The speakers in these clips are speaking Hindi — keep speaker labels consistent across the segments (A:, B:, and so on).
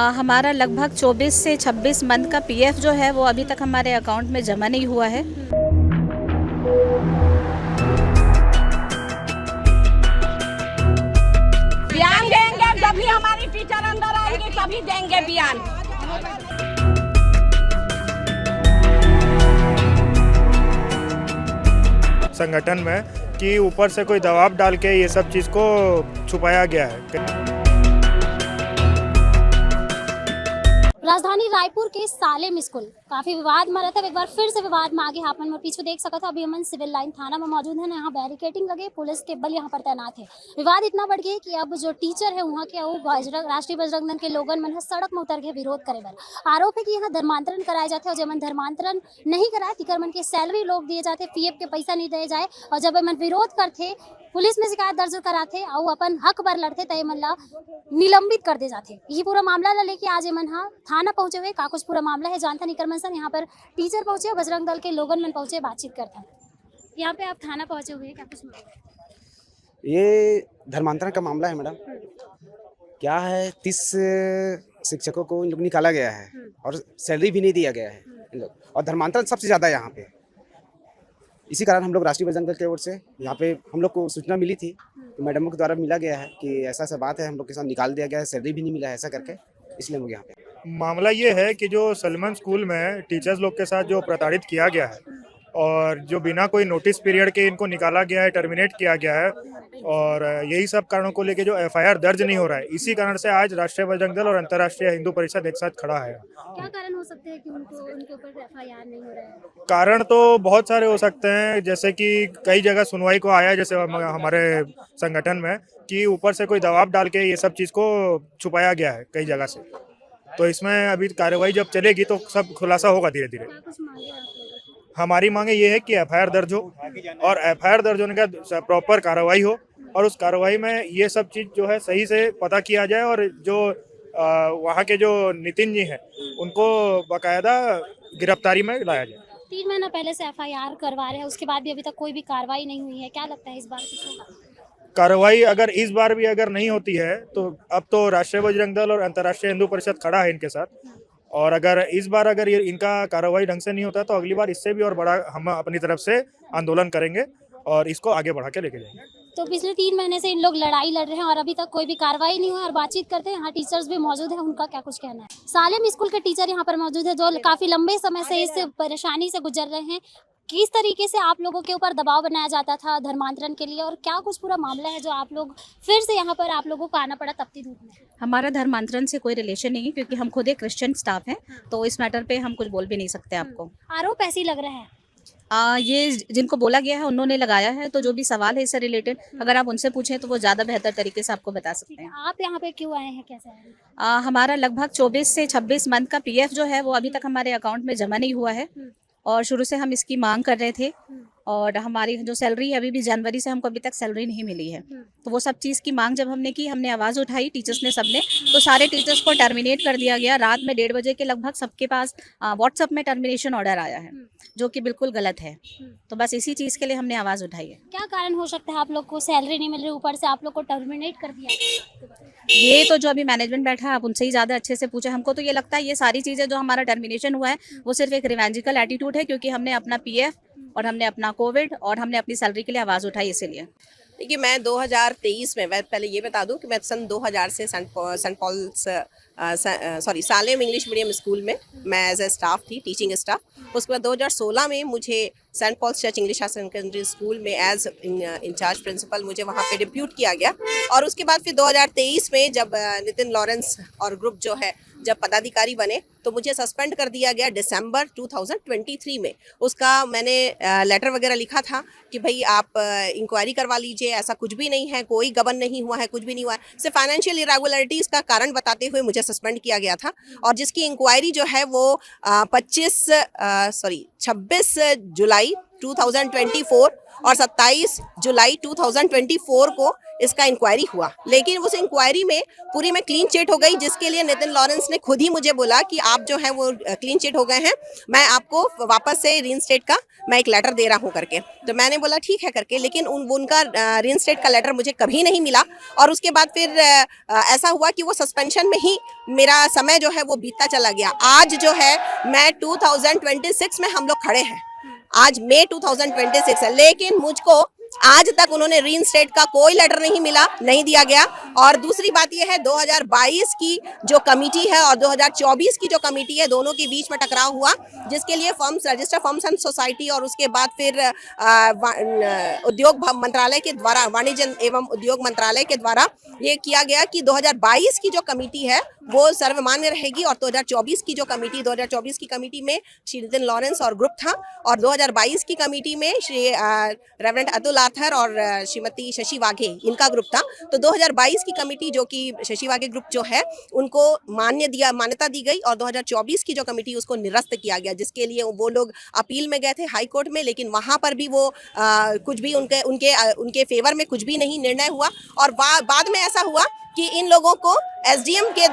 A: हमारा लगभग 24 से 26 मंथ का पीएफ जो है वो अभी तक हमारे अकाउंट में जमा नहीं हुआ है।
B: बयान देंगे जब भी हमारी टीचर अंदर आएंगे तभी देंगे बयान।
C: संगठन में कि ऊपर से कोई दबाव डाल के ये सब चीज़ को छुपाया गया है।
D: राजधानी रायपुर के सालेम स्कूल काफी विवाद में रहता है। एक बार फिर से विवाद में आगे हापन में पीछे देख सकता था। अभी हम सिविल लाइन थाना में मौजूद है। यहाँ बैरिकेटिंग लगे, पुलिस के बल यहाँ पर तैनात है। विवाद इतना बढ़ गया कि अब जो टीचर है वहाँ के वो राष्ट्रीय बजरंग दल के लोगन मन सड़क में उतर के विरोध करे बर। आरोप है कि यहाँ धर्मांतरण कराए जाते हैं और जब मन धर्मांतरण नहीं कराए तिकर मन के सैलरी लोग दिए जाते, पीएफ के पैसा नहीं दिए जाए और जब मन विरोध करते पुलिस में शिकायत दर्ज कराते और अपन हक बर लड़ते तय मन ला निलंबित कर दे जाते। ये पूरा मामला ला लेके आज मन हाँ थाना पहुंचे हुए का कुछ पूरा मामला है जानता निकर मन सन। यहाँ पर टीचर पहुंचे, बजरंग दल के लोगन मन पहुंचे, बातचीत करते हैं। यहाँ पे आप थाना पहुंचे हुए क्या कुछ मामला है?
E: ये धर्मांतरण का मामला है मैडम। क्या है 30 शिक्षकों को इन लोग निकाला गया है और सैलरी भी नहीं दिया गया है इन लोग, और धर्मांतरण सबसे ज़्यादा यहाँ पे। इसी कारण हम लोग राष्ट्रीय बजरंग दल की ओर से यहाँ पे हम लोग को सूचना मिली थी, तो मैडमों के द्वारा मिला गया है कि ऐसा ऐसा बात है, हम लोग के साथ निकाल दिया गया है, सैलरी भी नहीं मिला है ऐसा करके, इसलिए हम लोग यहाँ पे।
C: मामला ये है कि जो सलमान स्कूल में टीचर्स लोग के साथ जो प्रताड़ित किया गया है और जो बिना कोई नोटिस पीरियड के इनको निकाला गया है, टर्मिनेट किया गया है, और यही सब कारणों को लेके जो एफआईआर दर्ज नहीं हो रहा है, इसी कारण से आज राष्ट्रीय बजरंग दल और अंतर्राष्ट्रीय हिंदू परिषद एक साथ खड़ा है।
D: क्या कारण हो सकते हैं कि उनके ऊपर एफआईआर नहीं हो रहा है?
C: कारण तो बहुत सारे हो सकते हैं, जैसे कि कई जगह सुनवाई को आया है, जैसे हमारे संगठन में कि ऊपर से कोई दबाव डाल के ये सब चीज़ को छुपाया गया है कई जगह से। तो इसमें अभी कार्रवाई जब चलेगी तो सब खुलासा होगा धीरे धीरे। हमारी मांगे ये है कि एफआईआर दर्ज हो और एफआईआर दर्ज होने का प्रॉपर कार्रवाई हो और उस कार्रवाई में ये सब चीज़ जो है सही से पता किया जाए और जो वहाँ के जो नितिन जी हैं उनको बाकायदा गिरफ्तारी में लाया जाए।
D: 3 महीना पहले से एफआईआर करवा रहे हैं, उसके बाद भी अभी तक कोई भी कार्रवाई नहीं हुई है। क्या लगता है इस बार कुछ होगा?
C: कार्रवाई अगर इस बार भी अगर नहीं होती है तो अब तो राष्ट्रीय बजरंग दल और अंतर्राष्ट्रीय हिंदू परिषद खड़ा है इनके साथ, और अगर इस बार अगर इनका कार्रवाई ढंग से नहीं होता तो अगली बार इससे भी और बड़ा हम अपनी तरफ से आंदोलन करेंगे और इसको आगे बढ़ा के लेके जाएंगे।
D: तो पिछले 3 महीने से इन लोग लड़ाई लड़ रहे हैं और अभी तक कोई भी कार्रवाई नहीं हुई और बातचीत करते हैं। यहाँ टीचर्स भी मौजूद हैं, उनका क्या कुछ कहना है? सालेम स्कूल के टीचर यहाँ पर मौजूद है जो काफी लंबे समय से इस परेशानी से गुजर रहे हैं। किस तरीके से आप लोगों के ऊपर दबाव बनाया जाता था धर्मांतरण के लिए और क्या कुछ पूरा मामला है जो आप लोग फिर से यहाँ पर आप लोगों को आना पड़ा तपती धूप में?
A: हमारा धर्मांतरण से कोई रिलेशन नहीं है क्योंकि हम खुद एक क्रिश्चियन स्टाफ हैं, तो इस मैटर पे हम कुछ बोल भी नहीं सकते आपको।
D: आरोप ऐसे ही लग रहा है।
A: ये जिनको बोला गया है उन्होंने लगाया है, तो जो भी सवाल है इससे रिलेटेड अगर आप उनसे पूछें तो वो ज़्यादा बेहतर तरीके से आपको बता सकते हैं।
D: आप यहाँ पे क्यों आए हैं, कैसे आए हैं?
A: हमारा लगभग 24 से 26 मंथ का पीएफ जो है वो अभी तक हमारे अकाउंट में जमा नहीं हुआ है और शुरू से हम इसकी मांग कर रहे थे और हमारी जो सैलरी है अभी भी जनवरी से हमको अभी तक सैलरी नहीं मिली है। तो वो सब चीज़ की मांग जब हमने की, हमने आवाज़ उठाई टीचर्स ने, सबने, तो सारे टीचर्स को टर्मिनेट कर दिया गया। रात में 1:30 बजे के लगभग सबके पास व्हाट्सएप में टर्मिनेशन ऑर्डर आया है जो कि बिल्कुल गलत है। तो बस इसी चीज़ के लिए हमने आवाज़ उठाई है।
D: क्या कारण हो सकता है आप लोग को सैलरी नहीं मिल रही, ऊपर से आप लोग को टर्मिनेट कर दिया?
A: ये तो जो अभी मैनेजमेंट बैठा है आप उनसे ही ज़्यादा अच्छे से पूछे। हमको तो ये लगता है ये सारी चीज़ें जो हमारा टर्मिनेशन हुआ है वो सिर्फ एक रिवेंजिकल एटीट्यूड है, क्योंकि हमने अपना पीएफ और हमने अपना कोविड और हमने अपनी सैलरी के लिए आवाज़ उठाई इसीलिए।
B: देखिए, मैं 2023 में, पहले ये बता दूं कि मैं सन 2000 से Saint Paul's Salem English medium school में मैं एज ए स्टाफ थी, टीचिंग स्टाफ। उसके बाद 2016 में मुझे Saint Paul's church English higher secondary school में एज इंचार्ज प्रिंसिपल मुझे वहाँ पे डिप्यूट किया गया। और उसके बाद फिर 2023 में जब नितिन लॉरेंस और ग्रुप जो है जब पदाधिकारी बने तो मुझे सस्पेंड कर दिया गया दिसंबर 2023 में। उसका मैंने लेटर वगैरह लिखा था कि भाई आप इंक्वायरी करवा लीजिए, ऐसा कुछ भी नहीं है, कोई गबन नहीं हुआ है, कुछ भी नहीं हुआ है, सिर्फ फाइनेंशियल इरेगुलरिटीज़ का कारण बताते हुए मुझे सस्पेंड किया गया था। और जिसकी इंक्वायरी जो है वो 26 जुलाई 2024 और 27 जुलाई 2024 को इसका इंक्वायरी हुआ, लेकिन उस इंक्वायरी में पूरी में क्लीन चिट हो गई, जिसके लिए नितिन लॉरेंस ने खुद ही मुझे बोला कि आप जो है वो क्लीन चिट हो गए हैं, मैं आपको वापस से रीइंस्टेट का मैं एक लेटर दे रहा हूं करके। तो मैंने बोला ठीक है करके, लेकिन उनका रीइंस्टेट का लेटर मुझे कभी नहीं मिला। और उसके बाद फिर ऐसा हुआ कि वो सस्पेंशन में ही मेरा समय जो है वो बीतता चला गया। आज जो है मैं 2026 में हम लोग खड़े हैं, आज मई 2026 है, लेकिन मुझको आज तक उन्होंने रीइंस्टेट का कोई लेटर नहीं मिला, नहीं दिया गया। और दूसरी बात यह है 2022 की जो कमेटी है और 2024 की जो कमेटी है, दोनों के बीच में टकराव हुआ, जिसके लिए firms register firms and society और उसके बाद फिर उद्योग मंत्रालय के द्वारा, वाणिज्य एवं उद्योग मंत्रालय के द्वारा ये किया गया कि 2022 की जो कमेटी है वो सर्वमान्य रहेगी और 2024 की जो कमेटी, 2024 की कमेटी में श्री नितिन लॉरेंस और ग्रुप था, और 2022 की कमेटी में श्री रेवरेंड अतुल आर्थर और श्रीमती शशि वाघे, इनका ग्रुप था। तो 2022 की कमेटी जो कि शशि वाघे ग्रुप जो है उनको मान्यता दी गई, और 2024 की जो कमेटी उसको निरस्त किया गया, जिसके लिए वो लोग अपील में गए थे हाई कोर्ट में, लेकिन वहां पर भी वो कुछ भी उनके फेवर में कुछ भी नहीं निर्णय हुआ। और बाद में ऐसा हुआ कि इन लोगों को एसडीएम के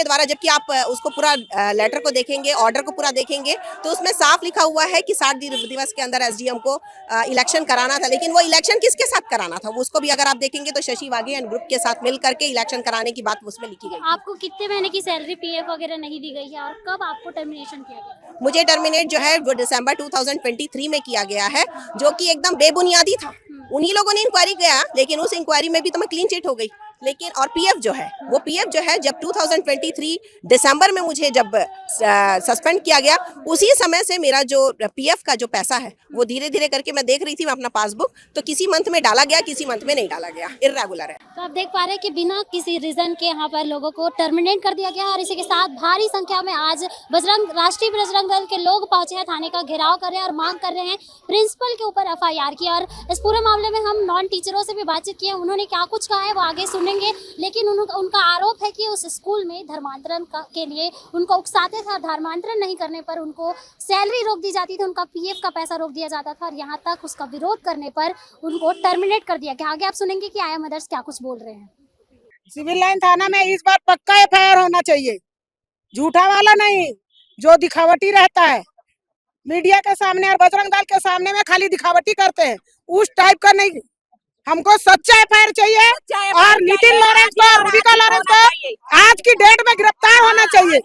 B: द्वारा जबकि आप उसको पूरा लेटर को देखेंगे, ऑर्डर को पूरा देखेंगे, तो उसमें साफ लिखा हुआ है कि 60 दिवस के अंदर एसडीएम को इलेक्शन कराना था। लेकिन वो इलेक्शन किसके साथ कराना था, वो उसको भी अगर आप देखेंगे तो शशि वाघे एंड ग्रुप के साथ मिल करके इलेक्शन कराने की बात उसमें लिखी गई।
D: आपको कितने महीने की सैलरी पीएफ वगैरह नहीं दी गई है और कब आपको टर्मिनेशन किया गया?
B: मुझे टर्मिनेट जो है वो दिसंबर 2023 में किया गया है, जो कि एकदम बेबुनियादी था। उन्हीं लोगों ने इंक्वायरी किया, लेकिन उस इंक्वायरी में भी तो मैं क्लीन चिट हो गई। लेकिन और पीएफ जो है जब 2023 दिसंबर में मुझे जब सस्पेंड किया गया, उसी समय से मेरा जो पीएफ का जो पैसा है वो धीरे धीरे करके मैं देख रही थी मैं अपना पासबुक, तो किसी मंथ में डाला गया, किसी मंथ में नहीं डाला गया, इर्रेगुलर है।
D: तो आप देख पा रहे हैं कि बिना किसी रीजन के यहाँ पर लोगों को टर्मिनेट कर दिया गया, और इसी के साथ भारी संख्या में आज राष्ट्रीय बजरंग दल के लोग पहुंचे हैं, थाने का घेराव कर रहे हैं और मांग कर रहे हैं प्रिंसिपल के ऊपर एफआईआर की। और इस पूरे मामले में हम नॉन टीचरों से भी बातचीत की है, उन्होंने क्या कुछ कहा है वो आगे सुनेंगे। लेकिन उनका आरोप है कि उस स्कूल में धर्मांतरण के लिए उनको उकसाते थे, धर्मांतरण नहीं करने पर उनको सैलरी रोक दी जाती थी, उनका पीएफ का पैसा रोक दिया जाता था, और यहाँ तक उसका विरोध करने पर उनको टर्मिनेट कर दिया गया। आगे आप सुनेंगे कि आया मदर्स क्या कुछ बोल रहे हैं।
F: सिविल लाइन थाना में इस बार पक्का एफआईआर होना चाहिए, झूठा वाला नहीं, जो दिखावटी रहता है मीडिया के सामने और बजरंग दल के सामने में खाली दिखावटी करते हैं, उस टाइप का नहीं। हमको सच्चा एफआईआर चाहिए, और नितिन लॉरेंस को, रूबिका लॉरेंस को आज की डेट में गिरफ्तार होना चाहिए।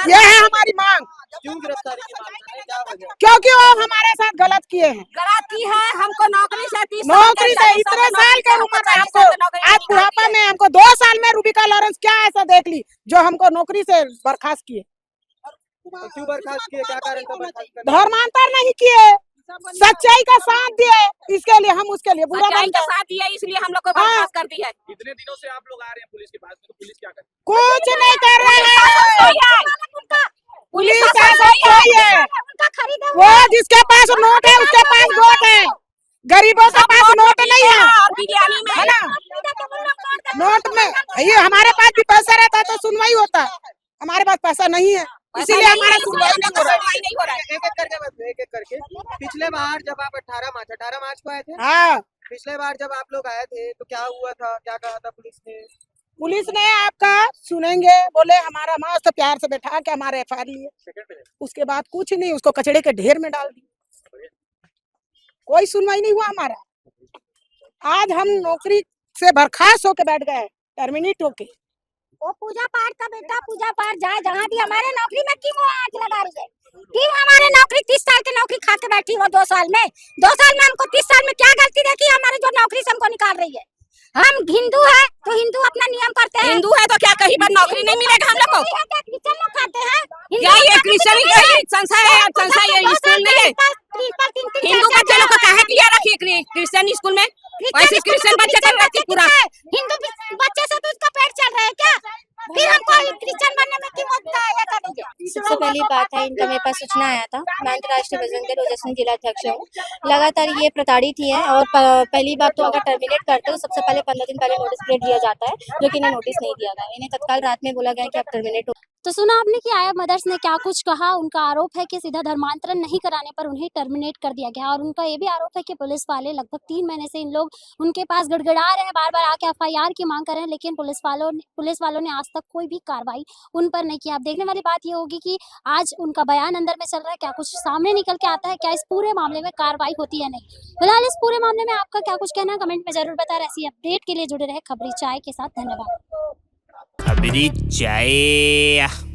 F: यह है हमारी मांग।
G: क्यों गिरफ्तारी की मांग कर रहे हैं? क्या वजह?
F: क्योंकि वो हमारे साथ गलत किए हैं।
H: गलत की है, हमको नौकरी से
F: इतने साल के उम्र में हमको आज बुढ़ापा में हमको 2 साल में रूबिका लॉरेंस क्या ऐसा देख ली जो हमको नौकरी से बर्खास्त किए।
G: क्यों बर्खास्त किए? क्या कारण था बर्खास्त करने?
F: धर्मांतर नहीं किए, सच्चाई का साथ दिए, इसके लिए हम उसके लिए बुरा
H: सच्चाई
F: बनते
H: का
F: हैं।
H: साथ दिया, इसलिए हम लोग को बर्खास्त कर दी है।
G: इतने दिनों से आप लोग आ रहे हैं पुलिस के पास में, तो पुलिस क्या कर रही
F: कुछ नहीं कर रहे हैं, पुलिस ऐसा कोई है, वो जिसके पास नोट है उसके पास वोट है, गरीबों के पास नोट नहीं है, है ना? नोट में ये हमारे पास भी पैसा रहता तो सुनवाई होता, हमारे पास पैसा नहीं है, इसीलिए हमारा सुनवाई नहीं हो रहा है।
G: एक एक करके पिछले बार जब आप 18 मार्च को आए थे,
F: हाँ,
G: पिछले बार जब आप लोग आए थे तो क्या हुआ था, क्या कहा था
F: पुलिस ने आपका सुनेंगे, बोले हमारा मस्त प्यार से बैठा के हमारे एफआईआर लिए, उसके बाद कुछ नहीं, उसको कचड़े के ढेर में डाल दिया, कोई सुनवाई नहीं हुआ हमारा। आज हम नौकरी से बर्खास्त होके बैठ गए, टर्मिनेट होके।
I: वो पूजा पाठ का बेटा पूजा पाठ जाए जहाँ भी, हमारे नौकरी में क्यों वो आँच लगा रही है? क्यों हमारे नौकरी 30 साल की नौकरी खा के बैठी हो 2 साल में? 2 साल में हमको 30 साल में क्या गलती देखी हमारे जो नौकरी से हमको निकाल रही है? हम हिंदू है तो हिंदू अपना नियम करते हैं।
H: हिंदू है तो क्या कहीं पर नौकरी नहीं मिलेगा हम लोग को?
I: क्रिश्चियन लोग खाते हैं,
H: क्या ये क्रिश्चियन संस्था है? संस्था ये स्कूल नहीं है। हिंदू बच्चे लोग को काहे के लिए रखिए क्रिश्चियन स्कूल में? वैसे क्रिश्चियन बच्चे का रखिए पूरा।
I: हिंदू बच्चे से तो उसका पेट चल रहा है क्या? फिर हमको क्रिश्चियन बनने में क्यों होता है?
J: सबसे पहली बात है, इनका मेरे पास सूचना आया था। मैं अंतर्राष्ट्रीय बजरंग दल ओजस्वी जिला अध्यक्ष हूँ। लगातार ये प्रताड़ित ही है, और पहली बात तो अगर टर्मिनेट करते हो सबसे पहले 15 दिन पहले नोटिस पीरियड दिया जाता है, जो कि इन्हें नोटिस नहीं दिया गया। इन्हें तत्काल रात में बोला गया कि आप टर्मिनेट हो।
D: तो सुना आपने कि आया मदर्स ने क्या कुछ कहा। उनका आरोप है कि सीधा धर्मांतरण नहीं कराने पर उन्हें टर्मिनेट कर दिया गया और उनका ये भी आरोप है कि पुलिस वाले लगभग 3 महीने से इन लोग उनके पास गड़गड़ा रहे हैं, बार-बार आके एफआईआर की मांग कर रहे हैं, लेकिन पुलिस वालों ने आज तक कोई भी कार्रवाई उन पर नहीं की। अब देखने वाली बात ये होगी कि आज उनका बयान अंदर में चल रहा है, क्या कुछ सामने निकल के आता है, क्या इस पूरे मामले में कार्रवाई होती है नहीं। फिलहाल इस पूरे मामले में आपका क्या कुछ कहना है कमेंट में जरूर बता। ऐसी अपडेट के लिए जुड़े रहे खबरी चाय के साथ। धन्यवाद।
K: खबरी चाय।